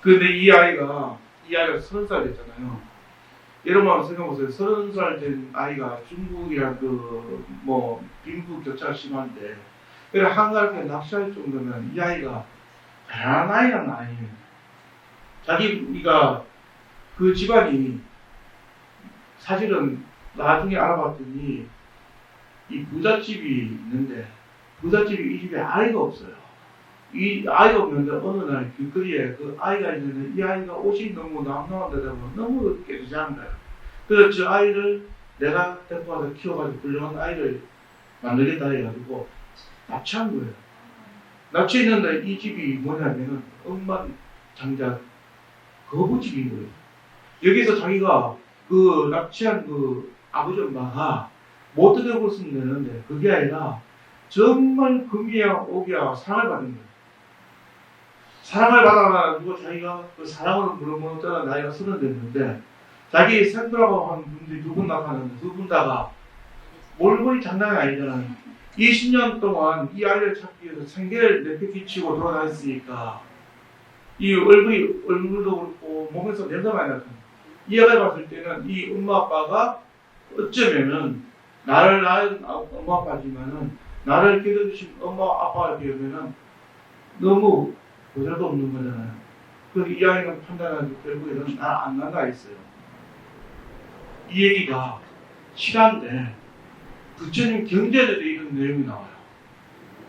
근데 이 아이가 30살 됐잖아요. 여러분 한번 생각해보세요. 30살 된 아이가 중국이랑 빈부 격차가 심한데, 그래 한가롭게 납치할 정도면 이 아이가 가난한 아이란 아니에요. 자기가 그 집안이 사실은 나중에 알아봤더니 이 부잣집이 있는데 부잣집이 이 집에 아이가 없어요. 이 아이가 없는데 어느 날 길거리에 그 아이가 있는데 이 아이가 옷이 너무 남남한데다 너무 깨끗한 거예요. 그래서 저 아이를 내가 데리고 와서 키워가지고 훌륭한 아이를 만들겠다 해가지고 납치한 거예요. 납치했는데 이 집이 뭐냐면은 엄마 장작 거부집인 거예요. 여기서 자기가 그 납치한 그 아버지 엄마가 못 들여보으면 되는데 그게 아니라 정말 금이야 오기야 사랑을 받는 거예요. 사랑을 받아가지고 자기가 그 사랑을 물어보는 나이가 30 됐는데 자기 생도라고 한 분들이 2분 나가는데 2분 다가 몰골이 장난이 아니잖아요. 20년 동안 이 아이를 찾기 위해서 생계를 내팽개치고 돌아다녔으니까 이 얼굴도 그렇고 몸에서 냄새가 많이 나잖아요. 이 아이를 봤을 때는 이 엄마 아빠가 어쩌면은 나를 낳은 엄마 아빠지만은 나를 기르신 엄마 아빠가 되면은 너무 보잘도 없는 거잖아요. 그래서 이 아이는 판단하고 결국에는 나 안 난다 했어요. 이 얘기가 실화인데 부처님 경전에도 이런 내용이 나와요.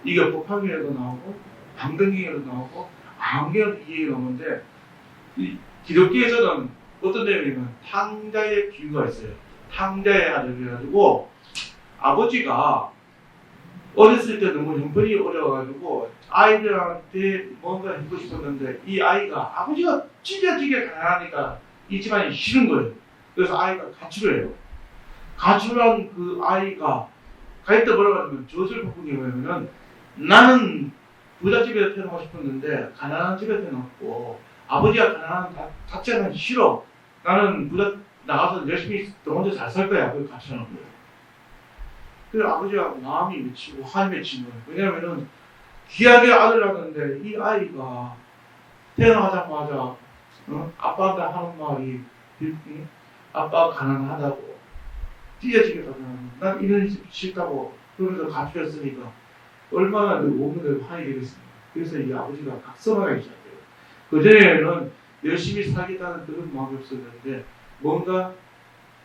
이게 법화경에도 나오고 방등경에도 나오고 안경에도 이 얘기가 나오는데 이 기독교에서는 어떤 내용이냐면 탕자의 비유가 있어요. 탕자의 아들 그래가지고 아버지가 어렸을 때 너무 형편이 어려워가지고 아이들한테 뭔가 해주고 싶었는데 이 아이가 아버지가 찢어지게 가난하니까 이 집안이 싫은 거예요. 그래서 아이가 가출을 해요. 가출한 그 아이가 가입대 뭐라고 젖을 바꾼 게 뭐냐면은 나는 부잣집에 태어나고 싶었는데 가난한 집에 태어났고 아버지가 가난한 자체는 싫어. 나는 부잣 나가서 열심히 너 혼자 잘 살 거야. 그걸 가출하는 거예요. 그래서 아버지가 마음이 맺히고 한이 맺힌 거예요. 왜냐면은 귀하게 아들 낳았는데 이 아이가 태어나자마자 아빠한테 하는 말이 아빠가 가난하다고 찢어지게 가면 난 이런 집 싫다고 그러면서 가출했으니까 얼마나 오늘의 화이 되겠습니까? 그래서 이 아버지가 각성하기 시작해요. 그전에는 열심히 살겠다는 그런 마음이 없었는데 뭔가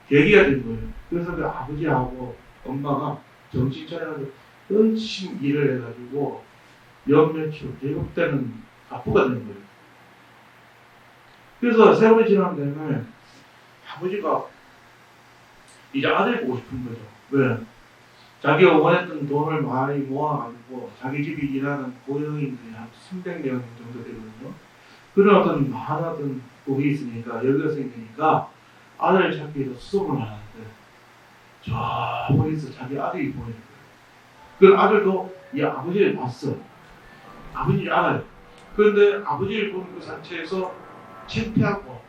계기가 된 거예요. 그래서 그 아버지하고 엄마가 정신 차려가지고 열심히 일을 해가지고 연매출 대국 때는 아부가 된 거예요. 그래서 세월이 지난 다음에 아버지가 이제 아들 보고 싶은 거죠. 왜? 자기가 원했던 돈을 많이 모아가지고 자기 집이 일하는 고용인들이 한 300명 정도 되거든요. 그런 어떤 많은 복이 있으니까 여유가 생기니까 아들을 찾기 위해서 수송을 하는데 저 멀리서 자기 아들이 보이는 거예요. 그 아들도 이 아버지를 봤어. 아버지를 알아요. 그런데 아버지를 보는 그 자체에서 창피한 거예요.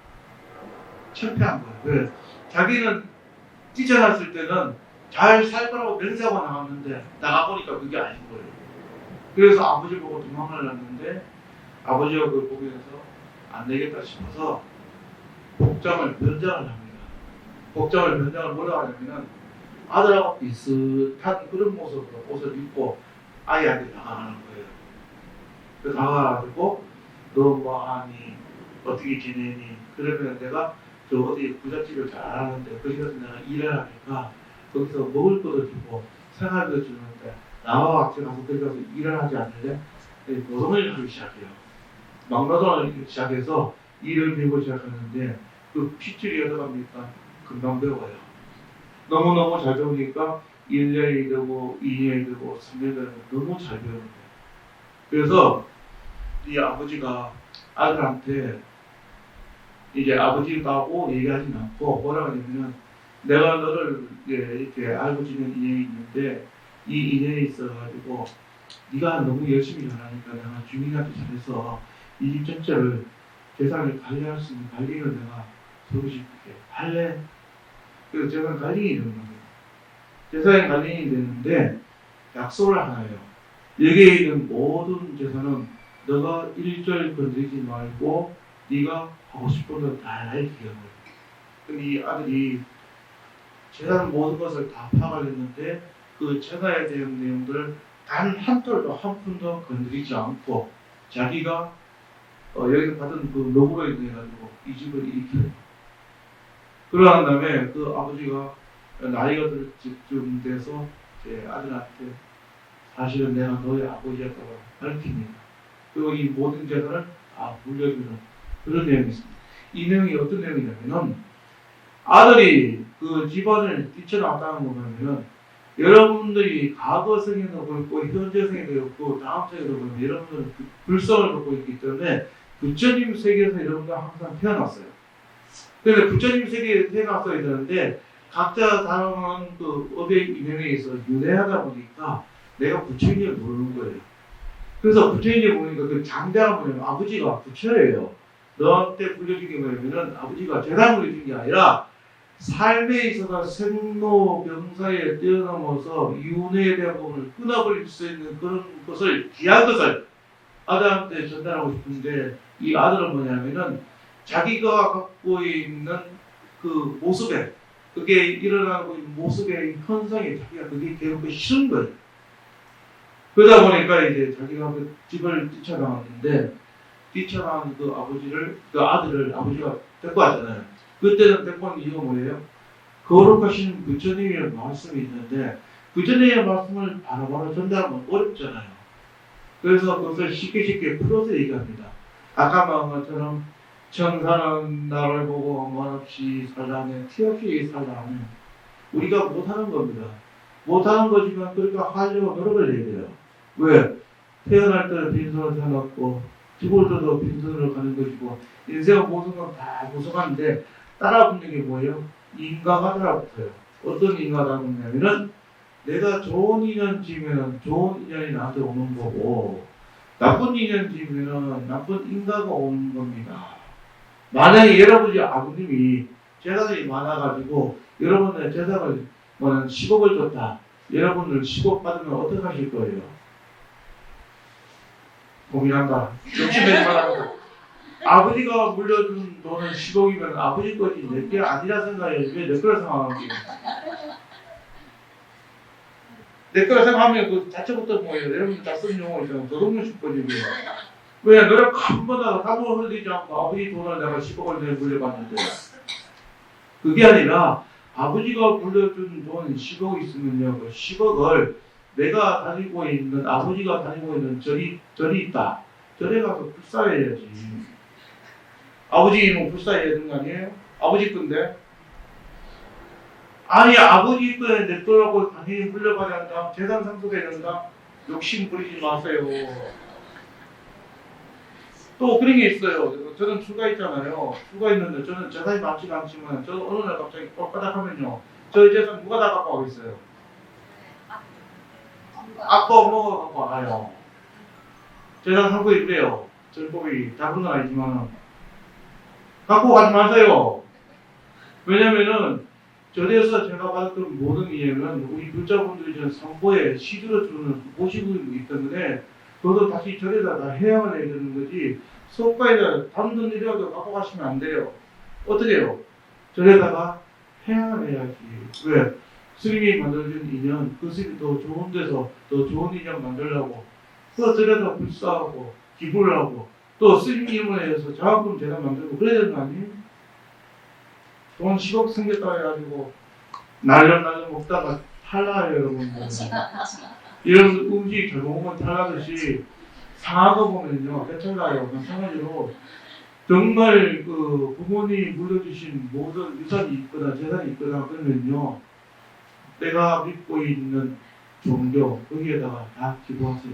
왜? 자기는 뛰쳐났을 때는 잘 살 거라고 맹세하고 나갔는데 나가보니까 그게 아닌 거예요. 그래서 아버지 보고 도망을 났는데 아버지가 그걸 보면서 안 되겠다 싶어서 복장을 변장을 합니다. 복장을 변장을 뭐라고 하냐면은 아들하고 비슷한 그런 모습으로 옷을 입고 아이한테 다가가는 거예요. 그 다가가지고 너 뭐하니? 어떻게 지내니? 그러면 내가 저 어디 부잣집을 잘 아는데 거기 가서 내가 일을 하니까 거기서 먹을 것도 주고 생활도 주는데 나와 같이 가서 거기 가서 일을 하지 않을래? 노동을 하기 시작해요. 막노동을 하기 시작해서 일을 배우고 시작하는데 그 핏줄이 어떡합니까? 금방 배워요. 너무너무 잘 배우니까 1년이 되고 2년이 되고 3년이 되고 너무 잘 배우는 거예요. 그래서 이 아버지가 아들한테 이제 아버지하고 얘기하지 않고 뭐라고 하냐면은 내가 너를 이렇게 알고 지낸 인연이 있는데 이 인연이 있어가지고 네가 너무 열심히 일하니까 내가 주민한테 잘해서 이 집 전체를 재산을 관리할 수 있는 관리를 내가 서고 싶게 할래? 그래서 재산 관리인이 되는 거예요. 재산이 관리인이 되는데 약속을 하나 해요. 여기에 있는 모든 재산은 너가 일절 건드리지 말고 네가 하고 싶은 거 다 이렇게 하는 거예요. 근데 이 아들이 재산 모든 것을 다 파악했는데 그 재산에 대한 내용들을 단 한 톨도 한 푼도 건드리지 않고 자기가 여기서 받은 그 노고로 인해 가지고 이 집을 일으켜요. 그러한 다음에 그 아버지가 나이가 들 쯤 돼서 제 아들한테 사실은 내가 너의 아버지였다고 밝힙니다. 그리고 이 모든 재산을 다 물려주는 그런 내용이 있습니다. 이 내용이 어떤 내용이냐면은 아들이 그 집안을 뛰쳐나왔다는 거 보면은 여러분들이 과거 생에도 그렇고 현재 생에도 그렇고 다음 생에도 그렇고 여러분들은 그 불성을 갖고 있기 때문에 부처님 세계에서 여러분들 항상 태어났어요. 그런데 부처님 세계에 태어났어야 되는데 각자 다른 그 업의 인연에 의해서 윤회하다 보니까 내가 부처님을 모르는 거예요. 그래서 부처님을 보니까 그 장대가 뭐냐면 아버지가 부처예요. 너한테 불려준 게 뭐냐면은 아버지가 재산 물려준 게 아니라 삶에 있어서 생로병사에 뛰어넘어서 윤회에 대한 부분을 끊어버릴 수 있는 그런 것을 귀한 것을 아들한테 전달하고 싶은데 이 아들은 뭐냐면은 자기가 갖고 있는 그 모습에 그게 일어나고 있는 모습의 현상에 자기가 그게 괴롭고 싫은 거예요. 그러다 보니까 이제 자기가 그 집을 뛰쳐나왔는데 뛰쳐나온 그 아버지를 그 아들을 아버지가 데리고 왔잖아요. 그때는 데리고 온 이유가 뭐예요? 거룩하신 부처님의 말씀이 있는데 부처님의 말씀을 바로바로 전달하면 어렵잖아요. 그래서 그것을 쉽게 풀어서 얘기합니다. 아까 말한 것처럼 천사는 나를 보고 말없이 살라네 티없이 살라네 우리가 못하는 겁니다. 못하는 거지만 그러니까 하려고 노력을 해야 돼요. 왜? 태어날 때는 빈손을 태어났고 죽을 때도 빈손으로 가는 것이고 인생은 모든 건 다 무성한데 따라붙는 게 뭐예요? 인과가 따라붙어요. 어떤 인과가 따라붙냐면은 내가 좋은 인연 지으면 좋은 인연이 나한테 오는 거고 나쁜 인연 지으면 나쁜 인과가 오는 겁니다. 만약에 여러분이 아버님이 재산이 많아가지고 여러분의 재산을 10억을 줬다. 여러분들 10억 받으면 어떻게 하실 거예요? 고민한다. 욕심내지 말아라. 아버지가 물려준 돈은 10억이면 아버지 거지 내 게 아니라 생각해야지 왜 내 거라 생각하는 거야? 내 거라 생각하면 그 자체부터 뭐예요? 여러분들 다 쓰는 용어 있잖아. 도둑놈식 거지 왜? 왜 노력 한 번도 한번 흘리지 않고 아버지 돈을 내가 10억을 내가 물려봤는데 그게 아니라 아버지가 물려준 돈 10억 있으면요 그 10억을 내가 다니고 있는 아버지가 다니고 있는 절이 있다. 절에 가서 불사해야지. 아버지 뭐 불사해야 되는 거 아니에요? 아버지 건데 아니 아버지 거에 내 거라고 당연히 물려받아야 한다. 재산 상속해야 된다. 욕심 부리지 마세요. 또 그런 게 있어요. 저는 추가 있잖아요. 추가 있는데 저는 재산이 많지가 않지만 저는 어느 날 갑자기 꼴까닥 하면요. 저희 재산 누가 다 갖고 가겠어요? 아빠 엄마가 갖고 와요. 재산 상속이 그래요. 절법이 다 그런 건 아니지만 갖고 가지 마세요. 왜냐면은 절에서 제가 받았던 모든 이해는 우리 불자분들이 전 상보에 시들어 주는 모시고 있기 때문에 그것도 다시 절에다 다 해양을 해야 되는 거지 속가에다 다른 돈 이라도 갖고 가시면 안 돼요. 어떻게 해요? 절에다가 해양을 해야지. 왜? 스님이 만들어준 인연, 그 스님이 더 좋은 데서 더 좋은 인연 만들려고 그 절에다 불사하고 기부를 하고 또 스님 이름을 해서 장학금 재단 만들고 그래야 되는 거 아니에요? 돈 10억 생겼다 해가지고 날려 먹다가 탈라요 여러분들. 이런 음식 결국은 탈라듯이 상한 거 보면요 배탈나요. 마찬가지로 정말 그 부모님이 물려주신 모든 유산이 있거나 재산이 있거나 그러면요 내가 믿고 있는 종교 거기에다가 다 기부하세요.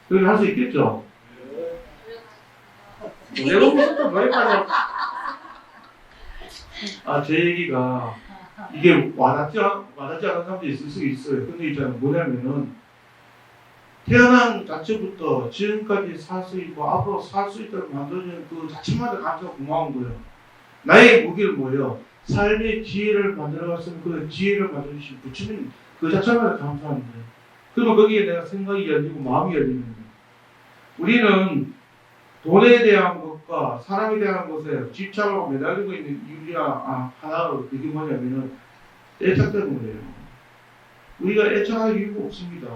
그렇게 할 수 있겠죠? 내가 무슨 말까지 제 얘기가 이게 와닿지 않은 사람도 있을 수 있어요. 근데 있잖아요. 뭐냐면은 태어난 자체부터 지금까지 살 수 있고 앞으로 살 수 있도록 만들어주는 그 자체마다 감사가 고마운 거예요. 나의 무기는 뭐예요? 삶의 지혜를 만들어갔으면 그 지혜를 만들어주신 부처님 그 자체마다 감사하는 거예요. 그러면 거기에 내가 생각이 열리고 마음이 열리는 거예요. 우리는 돈에 대한 것 것과 사람에 대한 것에 집착하고 매달리고 있는 이유 중에 하나가 그게 뭐냐면은 애착 때문이에요. 우리가 애착할 이유가 없습니다.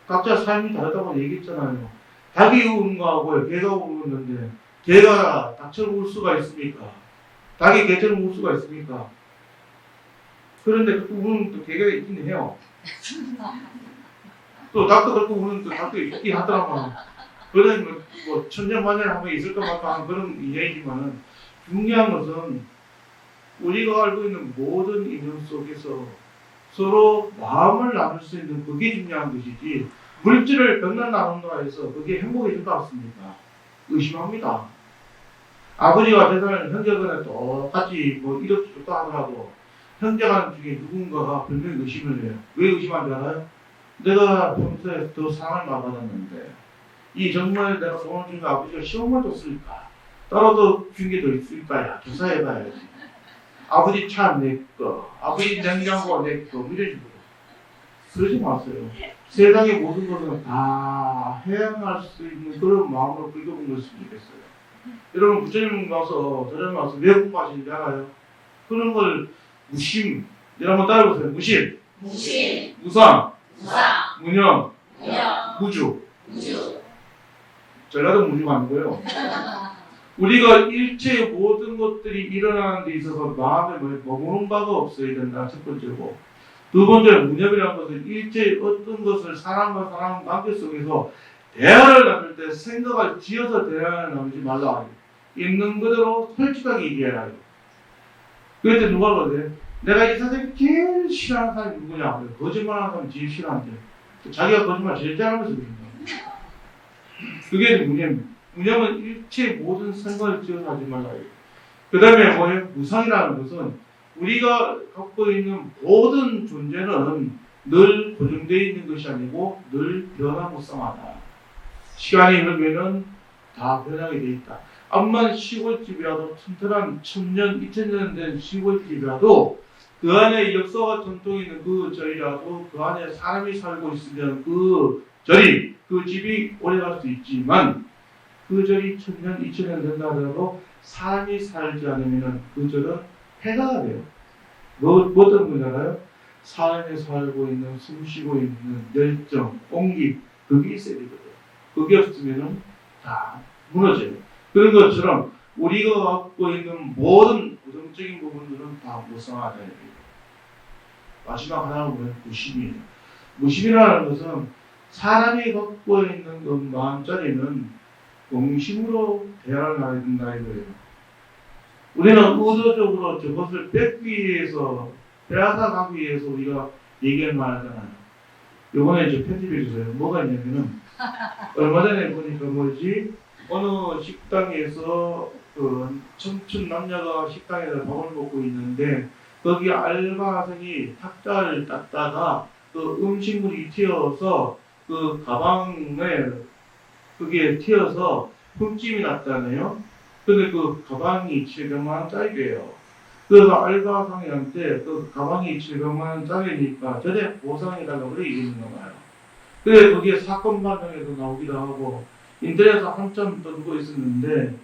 각자 삶이 다르다고 얘기했잖아요. 닭이 우는 거하고 개가 우는데 개가 닭처럼 울 수가 있습니까? 닭이 개처럼 울 수가 있습니까? 그런데 그 우는 또 개가 있긴 해요. 또 닭도 그렇고 우는 또 닭도 있긴 하더라고요. 그런 뭐 천년만년에 한 번 있을까 말까 하는 그런 인연이지만은 중요한 것은 우리가 알고 있는 모든 인연 속에서 서로 마음을 나눌 수 있는 그게 중요한 것이지 물질을 백날 나눈다 해서 그게 행복이 될 것 같습니까? 의심합니다. 아버지와 재산을 형제간에 똑같이 뭐 이렇게 줬다 하더라도 형제간 중에 누군가가 분명히 의심을 해요. 왜 의심하는지 알아요? 내가 평소에 더 사랑을 받았는데 이 정말 내가 돈을 준 거 아버지가 시험을 줬을까? 따로 준 게 더 있을까야? 조사해봐야지. 아버지 차 내 거, 아버지 냉장고 내 거, 이런 식으로. 그러지 마세요. 세상의 모든 것은 다 해양할 수 있는 그런 마음으로 긁어본 것으면 좋겠어요. 여러분, 부처님 가서, 저녁 가서 왜 공부하시는지 알아요? 그런 걸 무심, 여러분 한번 따라해보세요. 무심, 무상, 무념, 무주. 전라도 무주가 아니고요. 우리가 일체의 모든 것들이 일어나는 데 있어서 마음에 머무는 바가 없어야 된다. 첫 번째고. 두 번째는 무념이라는 것은 일체의 어떤 것을 사람과 사람 관계 속에서 대화를 나눌 때 생각을 지어서 대화를 나누지 말라. 있는 그대로 솔직하게 얘기해라. 그럴 때 누가 그러대? 내가 이 세상에 제일 싫어하는 사람이 누구냐? 거짓말하는 사람이 제일 싫어한대. 자기가 거짓말 제일 잘하면서 그런다. 그게 무념. 무념은 일체 모든 생각을 지어서 하지 말라. 그 다음에 뭐예요? 무상이라는 것은 우리가 갖고 있는 모든 존재는 늘 고정되어 있는 것이 아니고 늘 변화무쌍하다. 시간이 흐르면은 다 변하게 되어 있다. 암만 시골집이라도 튼튼한 1000년, 2000년 된 시골집이라도 그 안에 역사가 전통이 있는 그 절이라도 그 안에 사람이 살고 있으면 그 절이, 그 집이 오래갈 수 있지만 그 절이 1000년, 2000년 된다 하더라도 사람이 살지 않으면 그 절은 폐가가 돼요. 뭐 어떤 건지 알아요? 사람이 살고 있는, 숨쉬고 있는 열정, 온기, 그게 있어야 되거든요. 그게 없으면 다 무너져요. 그런 것처럼 우리가 갖고 있는 모든 고정적인 부분들은 다 무상하다. 마지막 하나는 뭐예요? 무심이에요. 무심이라는 것은 사람이 갖고 있는 그 마음자리는 공심으로 대화를 해야 된다 이거예요. 우리는 의도적으로 저것을 뺏기 위해서, 빼앗아가기 위해서 우리가 얘기를 말하잖아요. 요번에 저 편집해 주세요. 뭐가 있냐면은, 얼마 전에 보니까 뭐지? 어느 식당에서 그 청춘 남녀가 식당에서 밥을 먹고 있는데, 거기 알바생이 탁자를 닦다가 그 음식물이 튀어서 그 가방에 그게 튀어서 흠집이 났잖아요. 근데 그 가방이 700만 원짜리예요. 그래서 알바상이한테 그 가방이 700만 원짜리니까 전에 보상이라고 그래 얘기했는 거예요. 그래 거기에 사건 반영에서 나오기도 하고 인터넷에 한참 떠들고 있었는데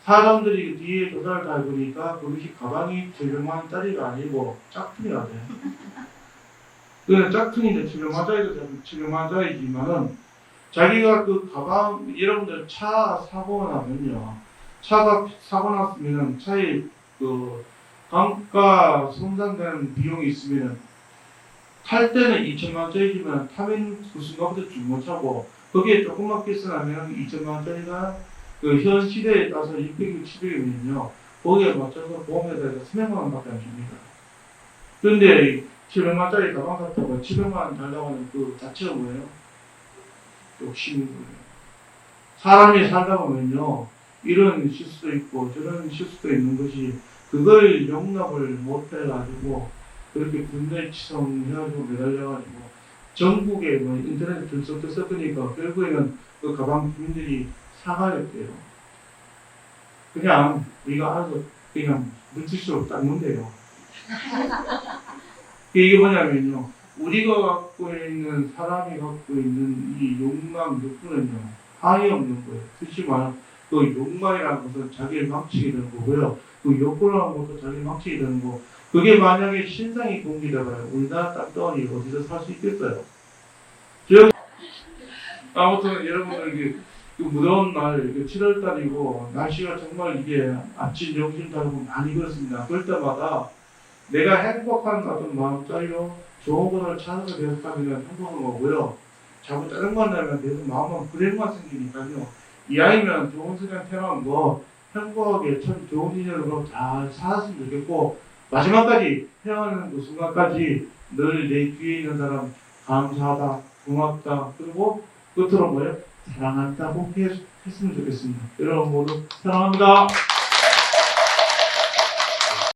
사람들이 뒤에 조사를 다 해보니까 그것이 가방이 700만 원짜리가 아니고 짝퉁이라 돼요. 그 짝퉁인데 700만 원짜리도 700만 원짜리지만은 자기가 그 가방, 여러분들 차 사고 나면요. 차가 사고 났으면 차에 그 감가 손상되는 비용이 있으면 탈 때는 2천만 원짜리지만 타면 그 순간부터 중고차고 거기에 조금만 끼어나면 2천만 원짜리가 그 현 시대에 따라서 600이 700이면요. 거기에 맞춰서 보험에다 300만 원밖에 안 줍니다. 그런데 700만 원짜리 가방 샀다고 700만 원 달라고 하는 그 자체가 뭐예요? 욕심인 거예요. 사람이 살다 보면요. 이런 실수도 있고 저런 실수도 있는 것이 그걸 용납을 못 해가지고 그렇게 군대치성해가지고 매달려가지고 전국에 뭐 인터넷에 들썩들썩하니까 결국에는 그 가방 주인들이 사과했대요. 그냥 우리가 알아서 그냥 물티슈로 닦는 데요. 이게 뭐냐면요. 우리가 갖고 있는, 사람이 갖고 있는 이 욕망, 욕구는요, 한이 없는 거예요. 그렇지만 그 욕망이라는 것은 자기를 망치게 되는 거고요. 그 욕구라는 것도 자기를 망치게 되는 거. 그게 만약에 신상이 공개되면 우리나라 땅덩어리 어디서 살 수 있겠어요? 아무튼 여러분들 이게 그 무더운 날 7월달이고 날씨가 정말 이게 아침 정신 차리고 많이 그렇습니다. 그럴 때마다 내가 행복한 어떤 마음짜리로 좋은 것을 찾아서 계속하면 행복한 거고요. 자꾸 짜증만 나면 계속 마음은 불행만 생기니까요. 이 아이면 좋은 세상 태어난 거 행복하게 참 좋은 인연으로 잘 살았으면 좋겠고 마지막까지 태어나는 그 순간까지 늘 내 뒤에 있는 사람 감사하다, 고맙다, 그리고 끝으로 뭐예요? 사랑한다고 했으면 좋겠습니다. 여러분 모두 사랑합니다.